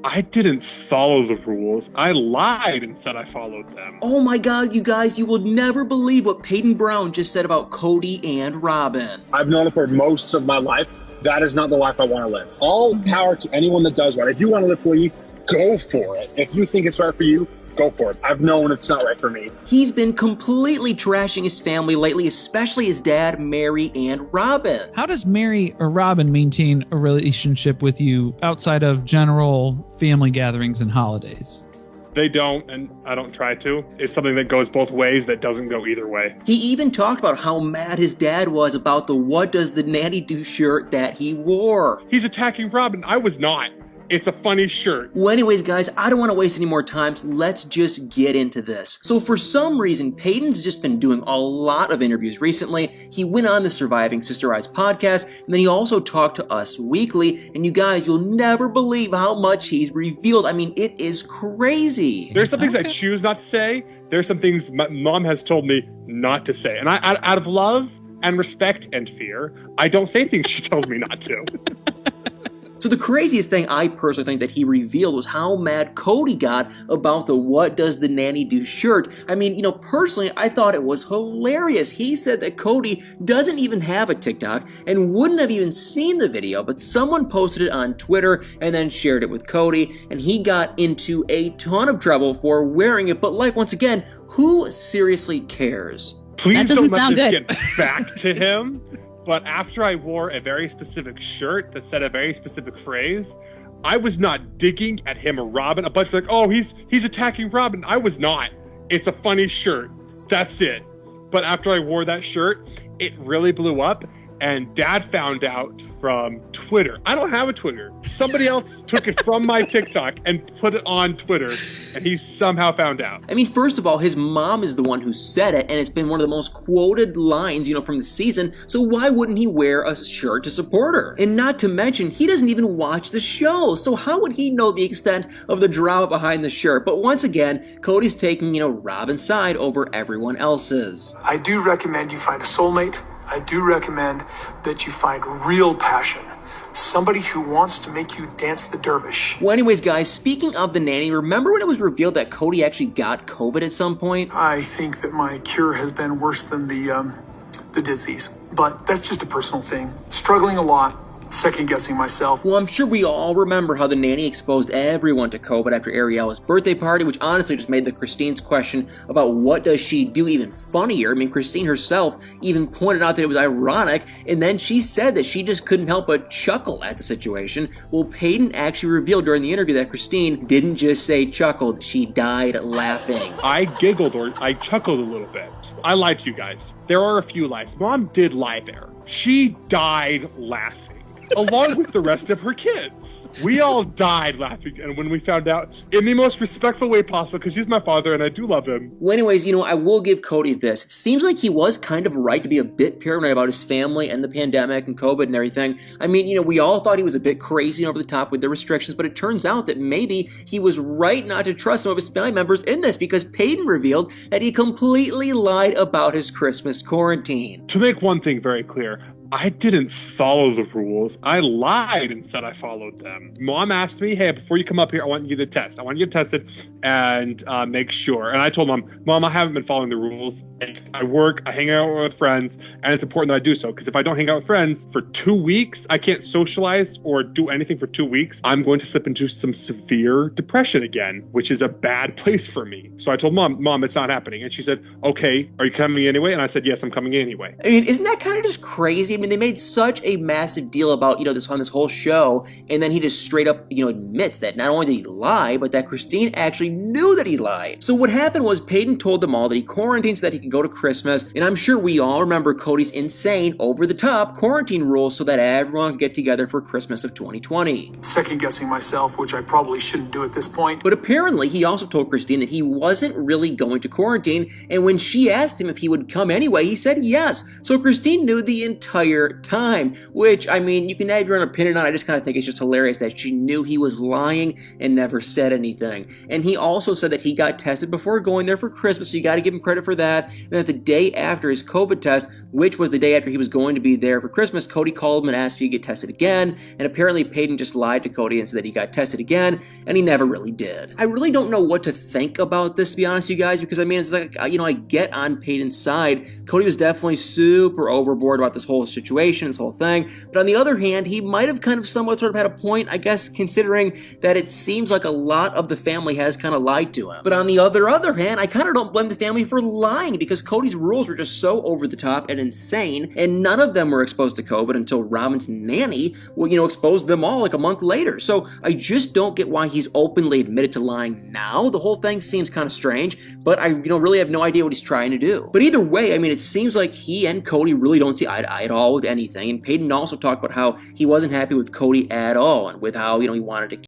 I didn't follow the rules. I lied and said I followed them. Oh my god, you guys, you will never believe what Paedon Brown just said about Cody and Robyn. I've known it for most of my life. That is not the life I want to live. All power to anyone that does right. If you want to live for you, go for it. If you think it's right for you, go for it. I've known it's not right for me. He's been completely trashing his family lately, especially his dad, Mary, and Robyn. How does Mary or Robyn maintain a relationship with you outside of general family gatherings and holidays? They don't, and I don't try to. It's something that goes both ways that doesn't go either way. He even talked about how mad his dad was about the "What Does the Nanny Do" shirt that he wore. He's attacking Robyn. I was not. It's a funny shirt. Well, anyways, guys, I don't want to waste any more time, so let's just get into this. So for some reason, Paedon's just been doing a lot of interviews recently. He went on the Surviving Sister Eyes podcast, and then he also talked to Us Weekly, and you guys, you'll never believe how much he's revealed. I mean, it is crazy. There's some things I choose not to say. There's some things my mom has told me not to say. And I, out of love and respect and fear, I don't say things she tells me not to. So the craziest thing I personally think that he revealed was how mad Cody got about the "What Does the Nanny Do" shirt. I mean, personally, I thought it was hilarious. He said that Cody doesn't even have a TikTok and wouldn't have even seen the video, but someone posted it on Twitter and then shared it with Cody, and he got into a ton of trouble for wearing it. But once again, who seriously cares? Please don't let this get back to him. But after I wore a very specific shirt that said a very specific phrase, I was not digging at him or Robyn. A bunch of oh, he's attacking Robyn. I was not. It's a funny shirt. That's it. But after I wore that shirt, it really blew up. And Dad found out from Twitter. I don't have a Twitter. Somebody else took it from my TikTok and put it on Twitter, and he somehow found out. I mean, first of all, his mom is the one who said it, and it's been one of the most quoted lines, from the season, so why wouldn't he wear a shirt to support her? And not to mention, he doesn't even watch the show, so how would he know the extent of the drama behind the shirt? But once again, Cody's taking, Robyn's side over everyone else's. I do recommend you find a soulmate. I do recommend that you find real passion. Somebody who wants to make you dance the dervish. Well, anyways, guys, speaking of the nanny, remember when it was revealed that Cody actually got COVID at some point? I think that my cure has been worse than the disease. But that's just a personal thing. Struggling a lot. Second-guessing myself. Well, I'm sure we all remember how the nanny exposed everyone to COVID after Ariela's birthday party, which honestly just made the Christine's question about what does she do even funnier. I mean, Christine herself even pointed out that it was ironic, and then she said that she just couldn't help but chuckle at the situation. Well, Paedon actually revealed during the interview that Christine didn't just say chuckled, she died laughing. I giggled or I chuckled a little bit. I lied to you guys. There are a few lies. Mom did lie there. She died laughing. Along with the rest of her kids. We all died laughing, and when we found out, in the most respectful way possible, because he's my father and I do love him. Well, anyways, I will give Cody this. It seems like he was kind of right to be a bit paranoid about his family and the pandemic and COVID and everything. I mean, we all thought he was a bit crazy and over the top with the restrictions, but it turns out that maybe he was right not to trust some of his family members in this, because Paedon revealed that he completely lied about his Christmas quarantine. To make one thing very clear, I didn't follow the rules. I lied and said I followed them. Mom asked me, hey, before you come up here, I want you to test. I want you to test it and make sure. And I told Mom, I haven't been following the rules. I work, I hang out with friends, and it's important that I do so. Because if I don't hang out with friends for 2 weeks, I can't socialize or do anything for 2 weeks. I'm going to slip into some severe depression again, which is a bad place for me. So I told Mom, it's not happening. And she said, okay, are you coming anyway? And I said, yes, I'm coming anyway. I mean, isn't that kind of just crazy? I mean, they made such a massive deal about, this on this whole show, and then he just straight up, admits that not only did he lie, but that Christine actually knew that he lied. So what happened was Paedon told them all that he quarantined so that he could go to Christmas, and I'm sure we all remember Cody's insane, over-the-top quarantine rules so that everyone could get together for Christmas of 2020. Second-guessing myself, which I probably shouldn't do at this point. But apparently, he also told Christine that he wasn't really going to quarantine, and when she asked him if he would come anyway, he said yes. So Christine knew the entire entire time, which, I mean, you can have your own opinion on. I just kind of think it's just hilarious that she knew he was lying and never said anything. And he also said that he got tested before going there for Christmas, so you got to give him credit for that. And that the day after his COVID test, which was the day after he was going to be there for Christmas, Cody called him and asked if he could get tested again, and apparently Paedon just lied to Cody and said that he got tested again, and he never really did. I really don't know what to think about this, to be honest, you guys, because I mean, it's like, you know, I get on Paedon's side. Cody was definitely super overboard about this whole situation, this whole thing, but on the other hand, he might have kind of somewhat sort of had a point, I guess, considering that it seems like a lot of the family has kind of lied to him. But on the other hand, I kind of don't blame the family for lying, because Cody's rules were just so over the top and insane, and none of them were exposed to COVID until Robyn's nanny, well, you know, exposed them all like a month later. So I just don't get why he's openly admitted to lying now. The whole thing seems kind of strange, but I, really have no idea what he's trying to do. But either way, I mean, it seems like he and Cody really don't see eye to eye at all with anything. And Paedon also talked about how he wasn't happy with Cody at all, and with how, he wanted to